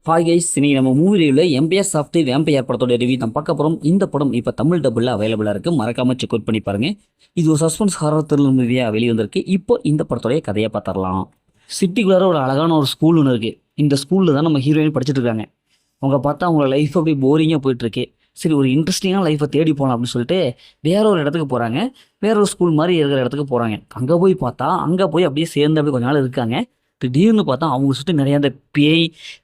Hi guys, இன்னைக்கு நம்ம movie ரிவ்யூல எம்பிஎஸ் ஆஃப் தி வேம்பையர் படத்தோட ரிவ்யூ தான் பார்க்க போகிறோம். இந்த படம் இப்போ தமிழ் டபுளில் அவைலபிளாக இருக்குது. மறக்காம செக் அவுட் பண்ணி பாருங்க. இது ஒரு சஸ்பென்ஸ் ஹாரர் த்ரில்லர் மூவியாக வெளியே வந்திருக்கு. இப்போ இந்த படத்தோடைய கதையை பார்த்துடலாம். சிட்டிக்குள்ளார ஒரு அழகான ஒரு ஸ்கூல் ஒன்று இருக்குது. இந்த ஸ்கூலில் தான் நம்ம ஹீரோயின் படிச்சுட்டு இருக்காங்க. அவங்க பார்த்தா அவங்களோட லைஃப் அப்படியே போரிங்காக போயிட்டுருக்கு. சரி, ஒரு இன்ட்ரெஸ்டிங்கான லைஃப்பை தேடி போகலாம் அப்படின்னு சொல்லிட்டு வேற ஒரு இடத்துக்கு போகிறாங்க. வேற ஒரு ஸ்கூல் மாதிரி இருக்கிற இடத்துக்கு போகிறாங்க. அங்கே போய் பார்த்தா அங்கே போய் அப்படியே சேர்ந்து அப்படியே கொஞ்ச நாள் இருக்காங்க. திடீர்னு பார்த்தா அவங்க சுற்றி நிறைய அந்த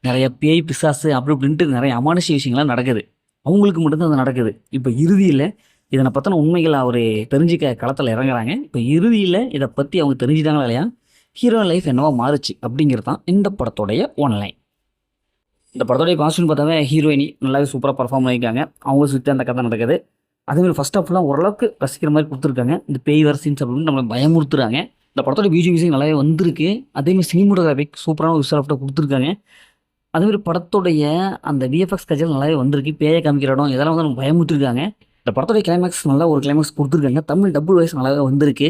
நிறைய பேய் பிசாசு அப்படி இப்படின்ட்டு நிறைய அமானுஷ்ய விஷயங்கள்லாம் நடக்குது. அவங்களுக்கு மட்டும்தான் அது நடக்குது. இப்போ இறுதியில் இதனை பற்றின உண்மைகள் அவர் தெரிஞ்சுக்க களத்தில் இறங்குறாங்க. இப்போ இறுதியில் இதை பற்றி அவங்க தெரிஞ்சுட்டாங்களா இல்லையா, ஹீரோ லைஃப் என்னவா மாறுச்சு அப்படிங்கிறது தான் இந்த படத்தோடைய ஒன்லைன். இந்த படத்தோடைய காஸ்டியூம் பார்த்தாவே ஹீரோயினி நல்லாவே சூப்பராக பர்ஃபார்ம் பண்ணியிருக்காங்க. அவங்க சுற்றி அந்த கதை நடக்குது. அதேமாதிரி ஃபர்ஸ்ட் ஆஃப்லாம் ஓரளவுக்கு ரசிக்கிற மாதிரி கொடுத்துருக்காங்க. இந்த பேய் வர சீன்ஸ் அப்படின்னு நம்மளை பயமுறுத்துறாங்க. இந்த படத்தோட மியூசிக் நல்லாவே வந்திருக்கு. அதேமாதிரி சினிமோட்டோகிராஃபிக் சூப்பரான ஒரு விஷயம் கொடுத்துருக்காங்க. அதேமாதிரி படத்துடைய அந்த விஎஃப்எக்ஸ் கஜல் நல்லாவே வந்திருக்கு. பேயை காமிக்கிற இடம் இதெல்லாம் வந்து நம்ம பயமுறுத்திருக்காங்க. இந்த படத்தோடைய கிளைமேக்ஸ் நல்லா ஒரு கிளைமேக்ஸ் கொடுத்துருக்காங்க. தமிழ் டபுள் வாய்ஸ் நல்லாவே வந்திருக்கு.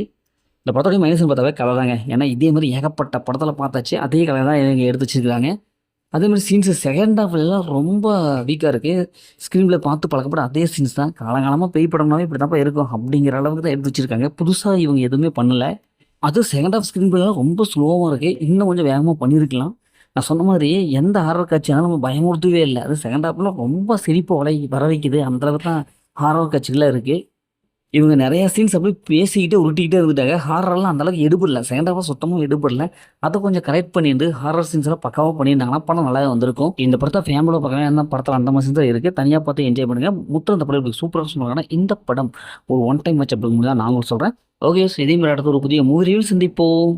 இந்த படத்தோடைய மைனஸ்னு பார்த்தாவே கதை தாங்க. ஏன்னா இதே மாதிரி ஏகப்பட்ட படத்தில் பார்த்தாச்சு. அதே கதை தான் இவங்க எடுத்து வச்சிருக்காங்க. அதேமாதிரி சீன்ஸு செகண்ட் ஹாஃப்லாம் ரொம்ப வீக்காக இருக்குது. ஸ்க்ரீனில் பார்த்து பழக்கப்பட்ட அதே சீன்ஸ் தான். காலங்காலமாக பேய் படம்னாவே இப்படி தான்ப்பா இருக்கும் அப்படிங்கிற அளவுக்கு தான் எடுத்து வச்சுருக்காங்க. புதுசாக இவங்க எதுவுமே பண்ணலை. அது செகண்ட் ஹாஃப் ஸ்க்ரீன் பிளேலாம் ரொம்ப ஸ்லோவாக இருக்குது. இன்னும் கொஞ்சம் வேகமாக பண்ணியிருக்கலாம். நான் சொன்ன மாதிரி எந்த ஹாரர் காட்சியாலும் நம்ம பயமுறுத்தவே இல்லை. அது செகண்ட் ஹாஃப்லாம் ரொம்ப சிரிப்பை வர வைக்குது. அந்தளவுக்கு தான் ஹாரர் காட்சிகளாக இருக்குது. இவங்க நிறையா சீன்ஸ் அப்படியே பேசிக்கிட்டே உருட்டிக்கிட்டே இருந்துட்டாங்க. ஹாரர்லாம் அந்தளவுக்கு எடுபடல. செகண்ட் ஹாஃபாக சுத்தமாக எடுபடல. அதை கொஞ்சம் கரெக்ட் பண்ணிட்டு ஹாரர் சீன்ஸ்லாம் பக்காவாக பண்ணியிருந்தாங்கன்னா படம் நல்லா வந்திருக்கும். இந்த படத்தை ஃபேமிலியோட பார்க்கலாம். என்ன படத்தில் அந்த மாதிரி தான் இருக்குது. தனியாக பார்த்து என்ஜாய் பண்ணுங்கள். முற்று இந்த படம் இப்படி சூப்பராக சொன்னாங்கன்னா இந்த படம் ஒரு ஒன் டைம் வச்சு அப்படி தான் நாங்களும் சொல்கிறேன். ஓகே, இதே மாதிரி அடுத்த ஒரு புதிய மூவி ரிவ்யூ சந்திப்போம்.